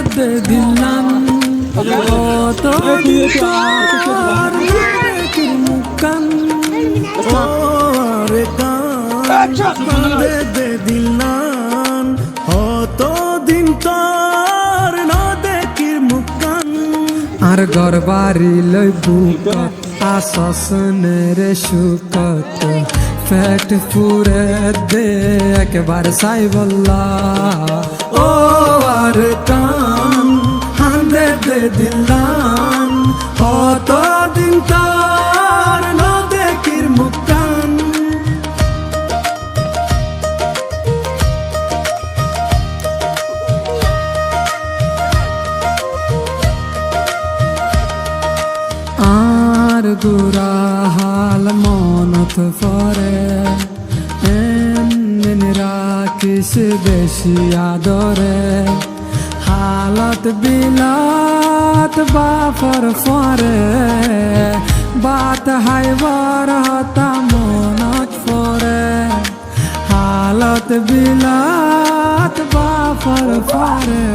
দে দিলাম কত তার মুকান ওরে কান দে দিলাম কত দিন তার না দেখির মুকান আর ঘর বাড়ি লই বুকত আসনের সুকত পেট পুরে দে একবার সাই বল্লা ও আর কান হান্দে দে দিলাম কত দিন তার না দেখির মুকান আর গুরা হাল মনত পরে এমন রাখিস বেশি আদরে হালত বিলাত বাফর ফরে বাত হাইবার হতা মনত পরে হালত বিলাত বাফর ফরে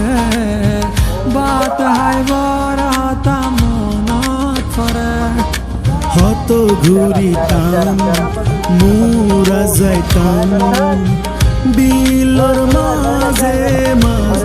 বাত হাইবার হতা হত ঘুরিতাম মুরা যাইতাম বিলর মাঝে মাছ